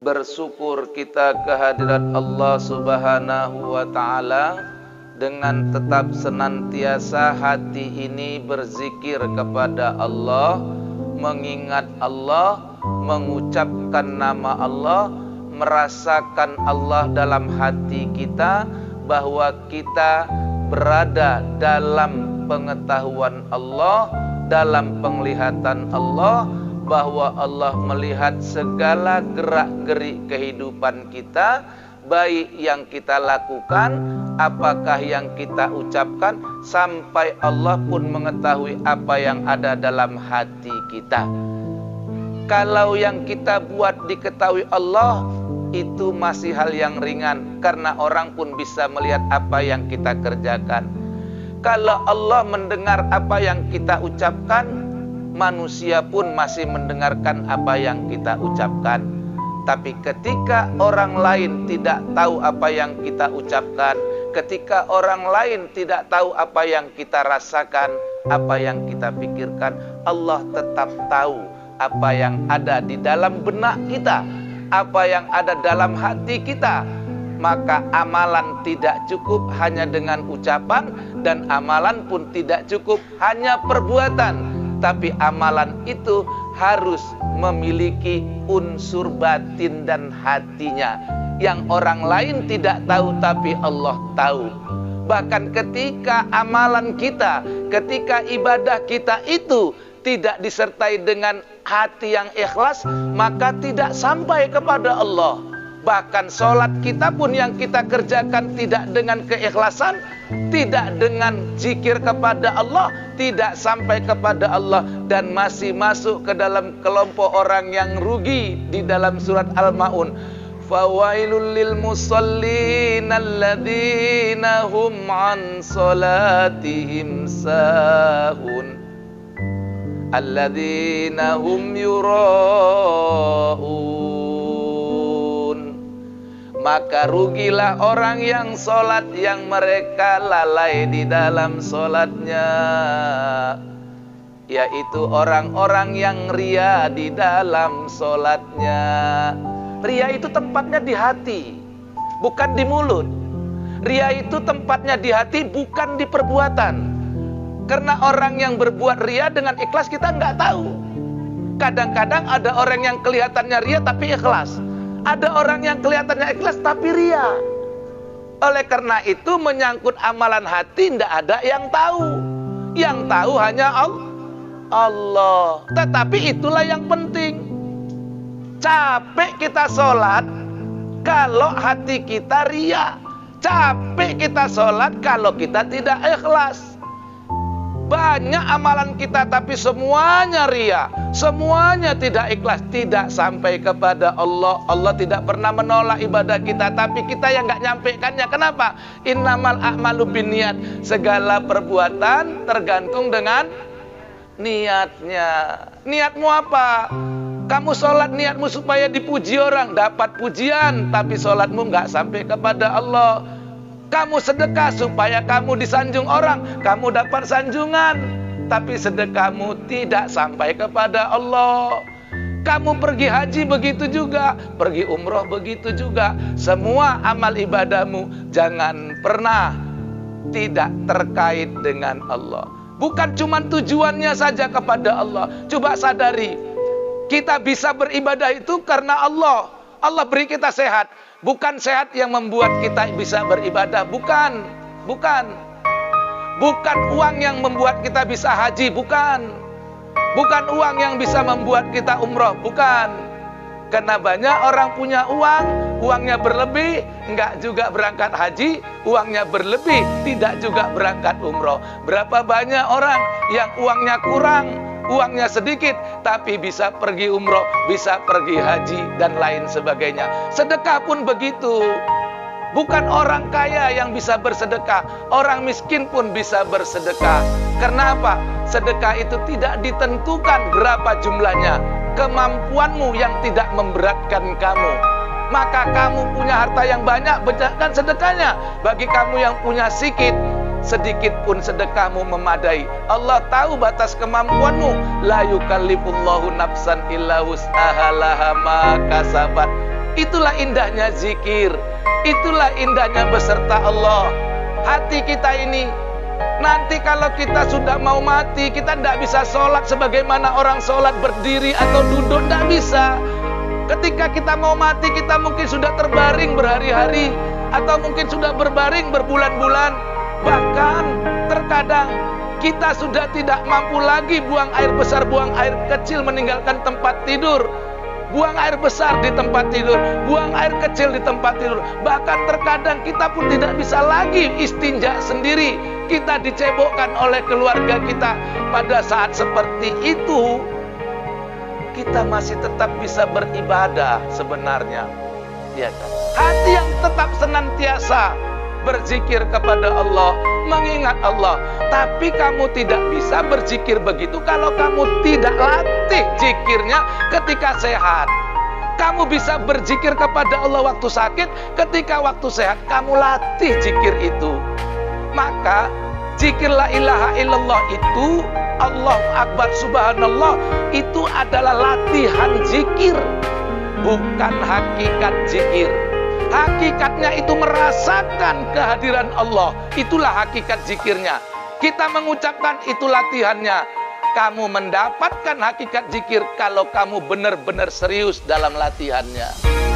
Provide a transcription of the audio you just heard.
bersyukur kita kehadirat Allah Subhanahu wa Ta'ala dengan tetap senantiasa hati ini berzikir kepada Allah, mengingat Allah, mengucapkan nama Allah, merasakan Allah dalam hati kita, bahwa kita berada dalam pengetahuan Allah, dalam penglihatan Allah, bahwa Allah melihat segala gerak-gerik kehidupan kita, baik yang kita lakukan, apakah yang kita ucapkan, sampai Allah pun mengetahui apa yang ada dalam hati kita. Kalau yang kita buat diketahui Allah, itu masih hal yang ringan, karena orang pun bisa melihat apa yang kita kerjakan. Kalau Allah mendengar apa yang kita ucapkan, manusia pun masih mendengarkan apa yang kita ucapkan. Tapi ketika orang lain tidak tahu apa yang kita ucapkan, ketika orang lain tidak tahu apa yang kita rasakan, apa yang kita pikirkan, Allah tetap tahu apa yang ada di dalam benak kita, apa yang ada dalam hati kita. Maka amalan tidak cukup hanya dengan ucapan, dan amalan pun tidak cukup hanya perbuatan, tapi amalan itu harus memiliki unsur batin dan hatinya yang orang lain tidak tahu tapi Allah tahu. Bahkan ketika amalan kita, ketika ibadah kita itu tidak disertai dengan hati yang ikhlas, maka tidak sampai kepada Allah. Bahkan sholat kita pun yang kita kerjakan tidak dengan keikhlasan, tidak dengan zikir kepada Allah, tidak sampai kepada Allah, dan masih masuk ke dalam kelompok orang yang rugi di dalam surat Al-Maun. Fawailul lil musallin alladzina hum an salatihim sahun alladzina hum yura'un. Maka rugilah orang yang sholat, yang mereka lalai di dalam sholatnya, yaitu orang-orang yang ria di dalam sholatnya. Ria itu tempatnya di hati, bukan di mulut. Ria itu tempatnya di hati, bukan di perbuatan. Karena orang yang berbuat ria dengan ikhlas kita nggak tahu. Kadang-kadang ada orang yang kelihatannya ria tapi ikhlas. Ada orang yang kelihatannya ikhlas tapi ria. Oleh karena itu menyangkut amalan hati tidak ada yang tahu. Yang tahu hanya Allah. Tetapi itulah yang penting. Capek kita sholat kalau hati kita ria. Capek kita sholat kalau kita tidak ikhlas. Banyak amalan kita tapi semuanya ria, semuanya tidak ikhlas, tidak sampai kepada Allah. Allah tidak pernah menolak ibadah kita, tapi kita yang nggak nyampaikannya. Kenapa? Innamal a'malu binniyat. Segala perbuatan tergantung dengan niatnya. Niatmu apa? Kamu sholat niatmu supaya dipuji orang, dapat pujian, tapi sholatmu nggak sampai kepada Allah. Kamu sedekah supaya kamu disanjung orang, kamu dapat sanjungan, tapi sedekahmu tidak sampai kepada Allah. Kamu pergi haji begitu juga, pergi umroh begitu juga. Semua amal ibadahmu jangan pernah tidak terkait dengan Allah. Bukan cuma tujuannya saja kepada Allah. Coba sadari, kita bisa beribadah itu karena Allah. Allah beri kita sehat. Bukan sehat yang membuat kita bisa beribadah. Bukan uang yang membuat kita bisa haji. Bukan uang yang bisa membuat kita umroh. Bukan. Karena banyak orang punya uang, uangnya berlebih, enggak juga berangkat haji. Uangnya berlebih, tidak juga berangkat umroh. Berapa banyak orang yang uangnya kurang, uangnya sedikit, tapi bisa pergi umroh, bisa pergi haji, dan lain sebagainya. Sedekah pun begitu. Bukan orang kaya yang bisa bersedekah, orang miskin pun bisa bersedekah. Karena apa? Sedekah itu tidak ditentukan berapa jumlahnya, kemampuanmu yang tidak memberatkan kamu. Maka kamu punya harta yang banyak, banyakkan sedekahnya. Bagi kamu yang punya sedikit pun sedekahmu memadai. Allah tahu batas kemampuanmu. La yukallifullahu nafsan illa wus'aha laha ma kasabat. Itulah indahnya zikir, itulah indahnya beserta Allah. Hati kita ini, nanti kalau kita sudah mau mati, kita tidak bisa sholat sebagaimana orang sholat berdiri atau duduk, tidak bisa. Ketika kita mau mati, kita mungkin sudah terbaring berhari-hari, atau mungkin sudah berbaring berbulan-bulan. Bahkan terkadang kita sudah tidak mampu lagi buang air besar, buang air kecil, meninggalkan tempat tidur. Buang air besar di tempat tidur, buang air kecil di tempat tidur. Bahkan terkadang kita pun tidak bisa lagi istinja sendiri. Kita dicebokkan oleh keluarga kita. Pada saat seperti itu, kita masih tetap bisa beribadah sebenarnya, ya kan? Hati yang tetap senantiasa berzikir kepada Allah, mengingat Allah. Tapi kamu tidak bisa berzikir begitu kalau kamu tidak latih zikirnya ketika sehat. Kamu bisa berzikir kepada Allah waktu sakit, ketika waktu sehat kamu latih zikir itu. Maka zikir la ilaha illallah itu, Allahu Akbar subhanallah, itu adalah latihan zikir, bukan hakikat zikir. Hakikatnya itu merasakan kehadiran Allah. Itulah hakikat zikirnya. Kita mengucapkan, itu latihannya. Kamu mendapatkan hakikat zikir kalau kamu benar-benar serius dalam latihannya.